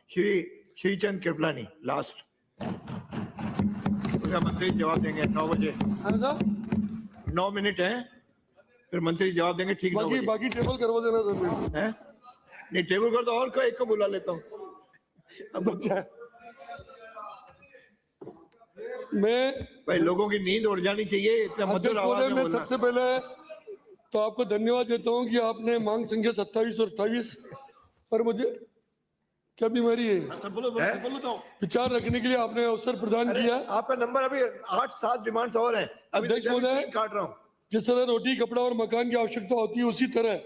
Shrichand Kripalani last, उसका मंत्री जवाब देंगे 9 बजे। 9 मिनट है, फिर मंत्री जवाब देंगे ठीक। बाकी टेबल करवा देना सर है नहीं, टेबल कर दो और कोई एक को बुला लेता हूँ। अब अच्छा मैं भाई लोगों की नींद उड़ जानी चाहिए, इतना मधुर आवाज में बोलना। सबसे पहले तो आपको धन्यवाद देता हूं कि आपने मांग संख्या 27 और 28 पर मुझे क्या बीमारी है बोलो तो विचार रखने के लिए आपने अवसर प्रदान किया। आपका नंबर अभी 8-7 डिमांड्स और हैं, अभी अध्यक्ष महोदय काट रहा हूँ। जिस तरह रोटी कपड़ा और मकान की आवश्यकता होती है उसी तरह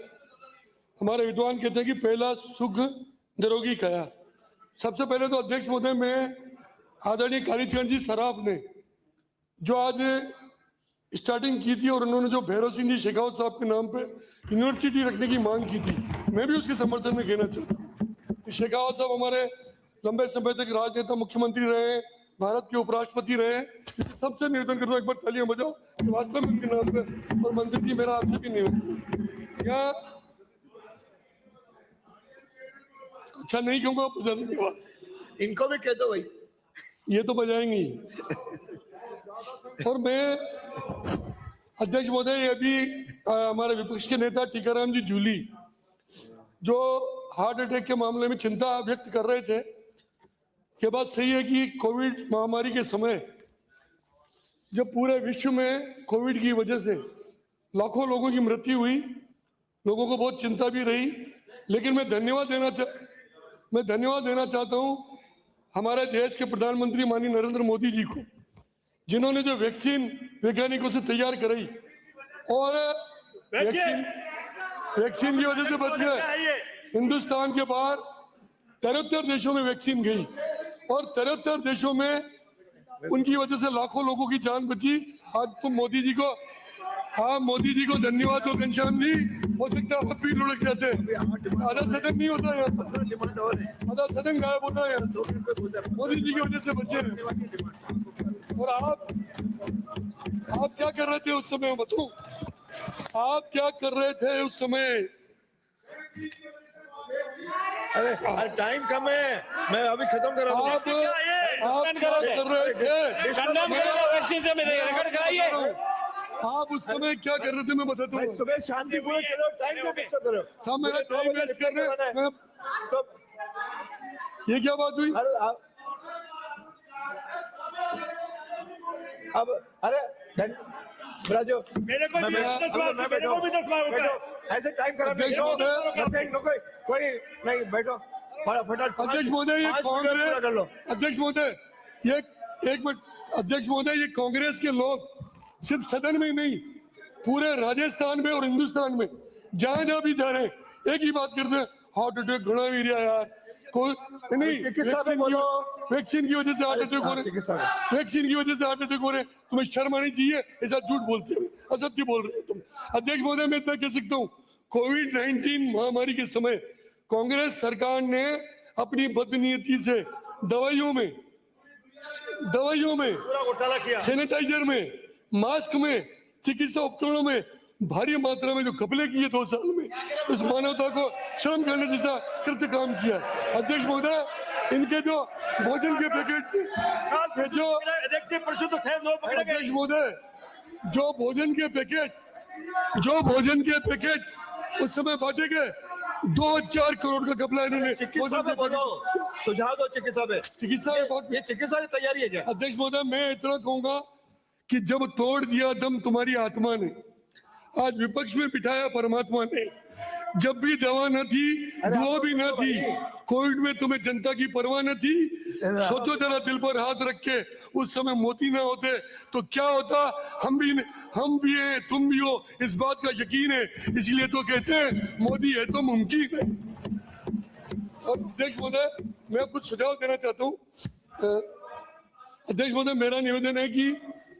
हमारे विद्वान कहते हैं कि पहला सुख निरोगी काया। सबसे पहले तो अध्यक्ष महोदय मैं आदरणीय कालीचरण जी सराफ ने जो आज स्टार्टिंग की थी और उन्होंने जो भैरव सिंह जी शेखावत साहब के नाम पे यूनिवर्सिटी रखने की मांग की थी, मैं भी उसके समर्थन में कहना चाहता हूँ। शेखावत साहब हमारे लंबे समय तक राजनेता, मुख्यमंत्री रहे, भारत के उपराष्ट्रपति रहे। सबसे निवेदन करता हूँ एक बार तालियां बजाओ वास्तव में उनके नाम पे। और मंत्री जी मेरा आपसे भी निवेदन, यहाँ अच्छा नहीं कहूँगा बजा देंगे, इनको भी कह दो भाई, ये तो बजाएंगे। और मैं अध्यक्ष महोदय ये भी हमारे विपक्ष के नेता टीकाराम जी जूली जो हार्ट अटैक के मामले में चिंता व्यक्त कर रहे थे, ये बात सही है कि कोविड महामारी के समय जब पूरे विश्व में कोविड की वजह से लाखों लोगों की मृत्यु हुई, लोगों को बहुत चिंता भी रही, लेकिन मैं धन्यवाद देना चाहता हूं हमारे देश के प्रधानमंत्री माननीय नरेंद्र मोदी जी को, जिन्होंने जो वैक्सीन वैज्ञानिकों से तैयार कराई और वैक्सीन की वजह से बच गए। हिंदुस्तान के बाहर 73 देशों में वैक्सीन गई और 73 देशों में उनकी वजह से लाखों लोगों की जान बची। आज तुम मोदी जी को, हाँ मोदी जी को धन्यवाद हो घनश्याम जी, हो सकता है आप भी लुढ़क जाते, आधा सदन नहीं होता है, आधा सदन गायब होता है, मोदी जी की वजह से बचे। और आप क्या कर रहे थे उस समय, बताओ आप क्या कर रहे थे उस समय? अरे टाइम कम है, मैं अभी खत्म कर रहा हूँ। आप क्या कर रहे थे? आप उस समय क्या कर रहे थे मैं बताता हूँ। सुबह शांतिपूर्ण करो, टाइम को फिक्स करो। सब मेरा टाइम वेस्ट कर रहे हैं। तो ये क्या बात हुई? अब अरे राजू मेरे को भी 10 बार ऐसे टाइम करा, कोई नहीं, बैठो फटाफट। अध्यक्ष महोदय ये कांग्रेस, अध्यक्ष महोदय ये एक मिनट, अध्यक्ष महोदय ये कांग्रेस के लोग सिर्फ सदन में नहीं पूरे राजस्थान में और हिंदुस्तान में जहां जहां भी जा रहे हैं एक ही बात करते हैं, हार्ट अटैक घना भी रहा यार, कोई नहीं वैक्सीन की वजह से हार्ट अटैक हो रहे, वैक्सीन की वजह से हार्ट अटैक हो रहे। तुम्हें शर्म आनी चाहिए, ऐसा झूठ बोलते हो, असत्य बोल रहे हो तुम। अध्यक्ष महोदय मैं इतना कह सकता हूँ, कोविड-19 महामारी के समय कांग्रेस सरकार ने अपनी बदनीयती से दवाइयों में घोटाला किया, सैनिटाइजर में, मास्क में, चिकित्सा उपकरणों में भारी मात्रा में जो घपले किए 2 साल में, उस मानवता को शर्म करने जैसा कृत्य काम किया। अध्यक्ष महोदय इनके जो भोजन के पैकेट थे, जो अध्यक्ष महोदय जो भोजन के पैकेट उस समय बांटे गए, 2-4 करोड़ का घपला इन्होंने सुझाव दो। चिकित्सा में ये चिकित्सा की तैयारी है क्या? अध्यक्ष महोदय मैं इतना कहूंगा कि जब तोड़ दिया दम तुम्हारी आत्मा ने, आज विपक्ष में बिठाया परमात्मा ने, जब भी दवा न थी, दुआ भी न थी, कोविड में तुम्हें जनता की परवाह न थी, सोचो जरा दिल पर हाथ रख के उस समय मोदी ना होते तो क्या होता। हम भी हैं, तुम भी हो, इस बात का यकीन है, इसलिए तो कहते हैं मोदी है तो मुमकिन है। और अध्यक्ष महोदय मैं कुछ सुझाव देना चाहता हूँ। अध्यक्ष महोदय मेरा निवेदन है कि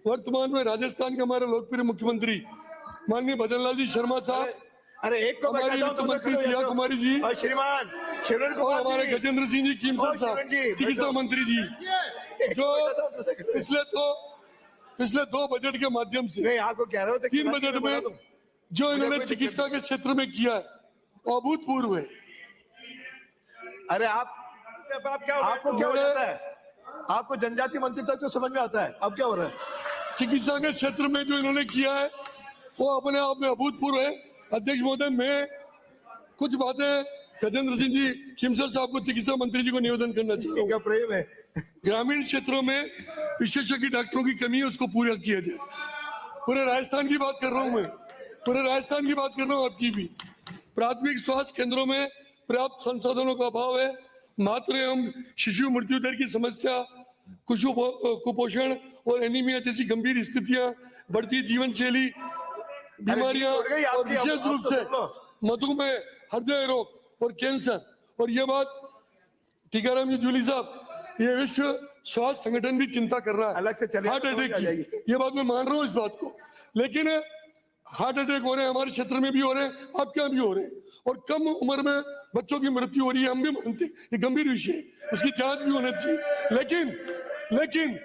वर्तमान में राजस्थान के हमारे लोकप्रिय मुख्यमंत्री माननीय भजन लाल जी शर्मा साहब, अरे एक को हमारी वित्त मंत्री प्रिया कुमारी जी और श्रीमान और हमारे गजेंद्र सिंह जी कीमसर साहब चिकित्सा मंत्री जी, जो पिछले 2 बजट के माध्यम से 3 बजट में जो इन्होंने चिकित्सा के क्षेत्र में किया है अभूतपूर्व है। अरे आप आप क्या आपको क्या हो जाता है? आपको जनजाति मंत्री तक तो समझ में आता है, अब क्या हो रहा है? चिकित्सा के क्षेत्र में जो इन्होंने किया है वो अपने आप में अभूतपूर्व है। अध्यक्ष महोदय, मैं कुछ बातें गजेंद्र सिंह जी खिमसर साहब को, चिकित्सा मंत्री जी को निवेदन करना चाहता हूँ। क्या प्रेम है? ग्रामीण क्षेत्रों में विशेषज्ञ डॉक्टरों की कमी है, उसको पूरा किया जाए। पूरे राजस्थान की बात कर रहा हूँ मैं, पूरे राजस्थान की बात कर रहा हूँ, आपकी भी। प्राथमिक स्वास्थ्य केंद्रों में पर्याप्त संसाधनों का अभाव है। मातृ एवं शिशु मृत्यु दर की समस्या, कुपोषण और एनीमिया जैसी गंभीर स्थितियां, बढ़ती जीवन शैली बीमारियां उड़ गई और आपकी, अब विशेष रूप तो से सुन लो। मधुमेह, हृदय रोग और कैंसर। और ये बात टीकाराम जी जूली साहब, ये विश्व स्वास्थ्य संगठन भी चिंता कर रहा है अलग से चले हार्ट तो अटैक आ जाएगी। की। ये बात मैं मान रहा हूँ इस बात को, लेकिन हार्ट अटैक हो रहे हैं हमारे क्षेत्र में भी हो रहे हैं, आपके यहाँ भी हो रहे हैं, और कम उम्र में बच्चों की मृत्यु हो रही है, हम भी मानते हैं ये गंभीर विषय है, उसकी जांच भी होनी चाहिए। लेकिन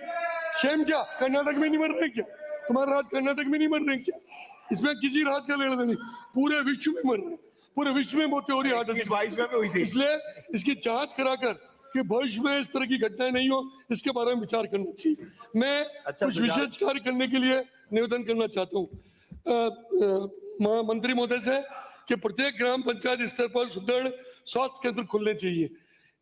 शेम क्या, कर्नाटक में नहीं मर रहे क्या? तुम्हारा राज्य कर्नाटक में नहीं मर रहे क्या? इसमें किसी राज्य का लेना नहीं, पूरे विश्व में मर रहे हैं, पूरे विश्व में मौतें हो रही है हार्ट अटैक। 22 में भी हुई थी। इसलिए इसकी जांच कराकर कि भविष्य में इस तरह की घटनाएं नहीं हो, इसके बारे में विचार करना चाहिए। मैं अच्छा, कुछ सुझाव। विशेष कार्य करने के लिए निवेदन करना चाहता हूँ मंत्री महोदय से कि प्रत्येक ग्राम पंचायत स्तर पर सुदृढ़ स्वास्थ्य केंद्र खुलने चाहिए।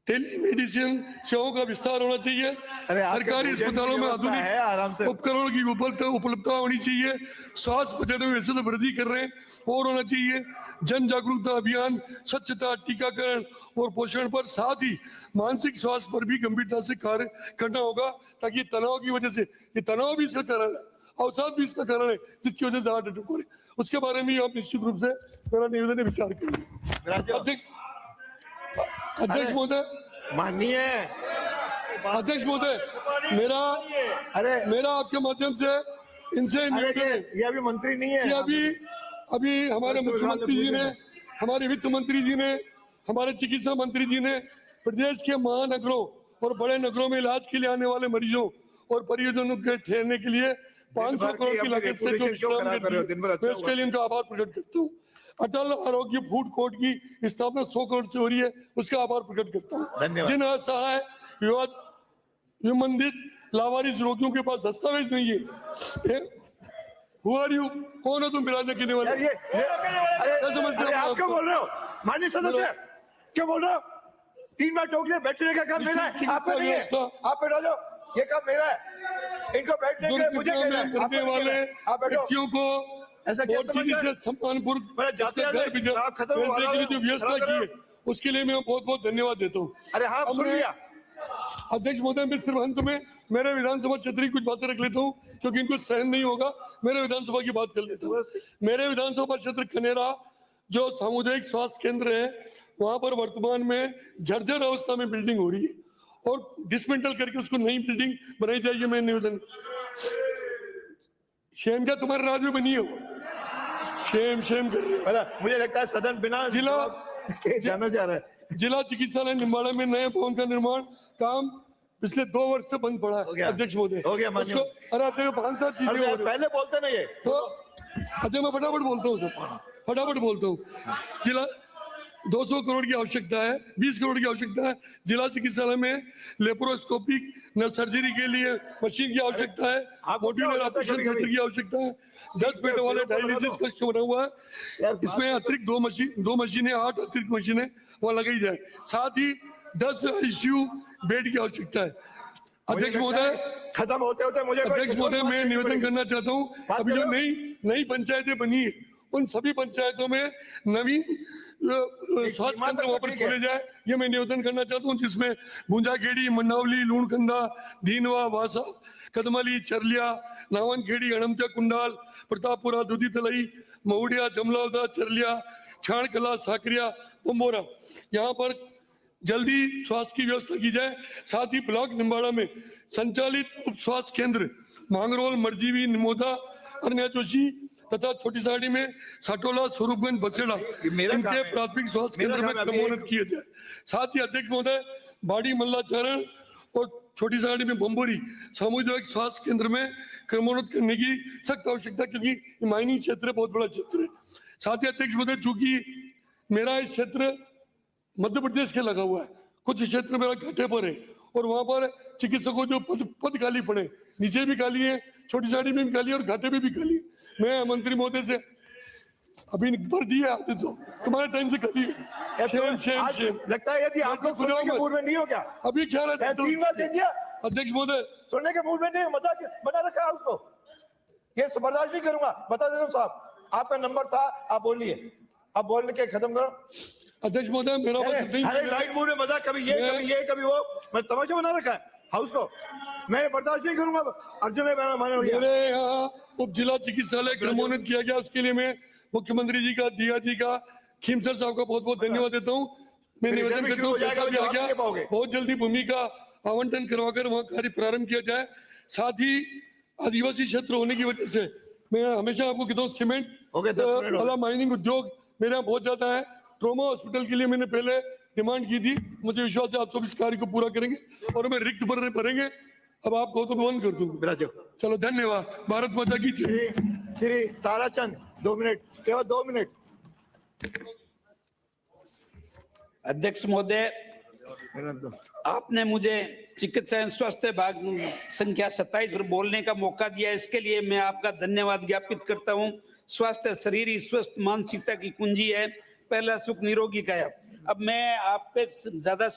टेलीमेडिसिन सेवाओं का विस्तार होना चाहिए। अरे आपके सरकारी भोजन की अस्पतालों में व्यवस्था है, आराम से। आधुनिक उपकरणों की उपलब्धता होनी चाहिए। स्वास्थ्य बजट में वैसे तो वृद्धि कर रहे हैं, और होना चाहिए। जन जागरूकता अभियान, स्वच्छता, टीकाकरण और पोषण पर, साथ ही मानसिक स्वास्थ्य पर भी गंभीरता से कार्य करना होगा, ताकि तनाव की वजह से, ये तनाव भी इसका कारण है, अवसाद भी इसका कारण है, जिसकी वजह से हार्ट अटैक हो रहे हैं। उसके बारे में आप निश्चित रूप से मेरा निवेदन है, विचार करिए। अध्यक्ष महोदय, माननीय अध्यक्ष महोदय, मेरा आपके माध्यम से इनसे अरे निवेदन है ये अभी मंत्री नहीं है। कि अभी हमारे मुख्यमंत्री जी ने, हमारे वित्त मंत्री जी ने, हमारे चिकित्सा मंत्री जी ने प्रदेश के महानगरों और बड़े नगरों में इलाज के लिए आने वाले मरीजों और परिजनों के ठहरने के लिए 500 करोड़ की लागत से जो विश्राम कर दी, मैं उसके लिए इनका आभार प्रकट करता हूँ। अटल आरोग्य फूड कोर्ट की स्थापना 100 करोड़ से हो रही है, उसका आभार प्रकट करता हूँ। धन्यवाद। जिन असहाय विमंदित लावारिस रोगियों के पास दस्तावेज नहीं है, Who are you? कौन हो तुम विराजने के वाले? यार क्या समझते हो अरे आप आपको? क्या बोल रहे हो माननीय सदस्य? क्या बोल रहे हो? 3 बार टोक लिया, बैठने का काम मेरा है, चिकित्सा आप पे नहीं है। व्यवस्था। आप बैठो जाओ, ये काम मेरा है। इनको बैठने के लिए मुझे दुर्घटना कहना में है, आपको मरने नहीं वाले कहना है। आप बैठो। व्यक्तियों को ऐसा क्या और चीनी समझ रहे से हैं? सम्मानपूर्वक मेरा जाते उसका जाते घर भेजने आप खत्म हुआ के लिए जो रहा व्यवस्था हो, की है, उसके लिए मैं बहुत बहुत धन्यवाद देता हूँ। अरे हाँ, अब सुन मैं- लिया। अध्यक्ष महोदय, मैं सिर्फ अंत में मेरे विधानसभा क्षेत्र की कुछ बातें रख लेता हूँ, क्योंकि इनको सहन नहीं होगा। मेरे विधानसभा की बात कर लेता हूँ। मेरे विधानसभा क्षेत्र खनेरा जो सामुदायिक स्वास्थ्य केंद्र है, वहां पर वर्तमान में जर्जर अवस्था में बिल्डिंग हो रही है, और डिसमेंटल करके उसको नई बिल्डिंग बनाई जाएगी। मैं निवेदन, शेम क्या तुम्हारे राज्य में बनी हो? शेम कर रहे हो। मुझे लगता है सदन बिना जिला- जाना जा रहा है। जिला चिकित्सालय निम्बाड़ा में नए भवन का निर्माण काम पिछले 2 वर्ष से बंद पड़ा हो है। गया। अध्यक्ष महोदय, हो गया, मान्य। उसको- अरे अध्यक्ष 5-7 चीजें अरे हो यार, रही हैं। पहले बोलते ना ये। तो अध्यक्ष मैं फटाफट बोलता हूँ सर, फटाफट बोलता हूँ। जिला 200 करोड़ की आवश्यकता है, 20 करोड़ की आवश्यकता है। जिला चिकित्सालय में लेप्रोस्कोपिक सर्जरी के लिए मशीन की आवश्यकता है, आपको क्या मॉड्यूलर होता है ऑपरेशन कभी-कभी? सेंटर की आवश्यकता है, 10 बेड वाले डायलिसिस कक्ष बना हुआ है। इसमें अतिरिक्त 2 मशीनें, 8 अतिरिक्त मशीनें वहाँ लगाई जाए। साथ ही 10 ICU बेड की आवश्यकता है। अध्यक्ष महोदय, खत्म होते होते मुझे अध्यक्ष महोदय, मैं निवेदन करना चाहता हूँ, अभी जो नई पंचायतें बनी है, उन सभी पंचायतों में नवीन स्वास्थ्य सीमा केंद्र तक वहां पर ठीक है। खोले जाए, ये मैं निवेदन करना चाहता हूँ, जिसमें भूंजाखेड़ी, मंडावली, लूणखंदा, दीनवा, वासा, कदमली, चरलिया, नावनखेड़ी, अणमत्या, कुंडाल, प्रतापपुरा, दूधी तलई, महुडिया, जमलावदा, चरलिया, छाणकला, साकरिया, बम्बोरा, यहाँ पर जल्दी स्वास्थ्य की व्यवस्था की जाए। साथ ही ब्लॉक निम्बाड़ा में संचालित उप स्वास्थ्य केंद्र मांगरोल, मरजीवी, निमोदा, अरण्या जोशी तथा छोटी साड़ी में साटोला, स्वरूपगंज, बसेड़ा, मेरा काम इनके है। प्राथमिक स्वास्थ्य मेरा केंद्र में काम है, अभी क्रमोन्नत किए जाए। साथ ही अध्यक्ष महोदय, बाड़ी, मल्लाचरण और छोटी साड़ी में बम्बोरी सामुदायिक स्वास्थ्य केंद्र में क्रमोन्नत करने की सख्त आवश्यकता, क्योंकि मायनी क्षेत्र बहुत बड़ा क्षेत्र है। साथ ही अध्यक्ष महोदय, चूंकि मेरा इस क्षेत्र मध्य प्रदेश के लगा हुआ है, कुछ क्षेत्र मेरा घाटे पर है और वहां पर चिकित्सकों जो पद खाली पड़े, नीचे भी खाली है, छोटी साड़ी में भी खाली है और घाटे में भी खाली है। मैं मंत्री महोदय से अभी भर दिया आते तो तुम्हारे टाइम से खाली है। शेम शेम आज शेम। लगता है यदि आप लोग सुनने के मूड में नहीं हो क्या? अभी क्या रहता है 3 बार दे दिया, अध्यक्ष महोदय। सुनने के मूड में नहीं हो, मजाक बना रखा है उसको। ये बर्दाश्त नहीं करूंगा, बता देता हूं साहब, आपका नंबर था, आप बोलिए, अब बोल के खत्म करो। अध्यक्ष महोदय मेरा बस नहीं, अरे लाइट मूड में मजाक, कभी ये कभी वो, मैं तमाशा बना रखा है हाउस को, मैं बर्दाश्त नहीं करूंगा। अर्जुन है मेरे यहाँ उप जिला चिकित्सालय क्रमोन्नत किया गया, उसके लिए मैं मुख्यमंत्री जी का, दिया जी का, खीमसर साहब का बहुत बहुत धन्यवाद देता हूँ। मैं निवेदन करता हूँ पैसा भी आ गया, बहुत जल्दी भूमि का आवंटन करवाकर वहाँ कार्य प्रारंभ किया जाए। साथ ही आदिवासी क्षेत्र होने की वजह से मैं हमेशा आपको कहता हूँ सीमेंट वाला माइनिंग उद्योग मेरे यहाँ बहुत ज्यादा है। ट्रोमा हॉस्पिटल के लिए मैंने पहले डिमांड की थी, मुझे विश्वास है आप सब इस कार्य को पूरा करेंगे और हमें रिक्त भरेंगे। अब आप कहो तो बंद कर दूंगा। चलो धन्यवाद, भारत माता की जय। श्री ताराचंद 2 मिनट, केवल 2 मिनट। अध्यक्ष महोदय, आपने मुझे चिकित्सा एवं स्वास्थ्य भाग संख्या 27 पर बोलने का मौका दिया, इसके लिए मैं आपका धन्यवाद ज्ञापित करता हूं। स्वास्थ्य शरीर ही स्वस्थ मानसिकता की कुंजी है, पहला सुख निरोगी काया। अब मैं आप पे ज्यादा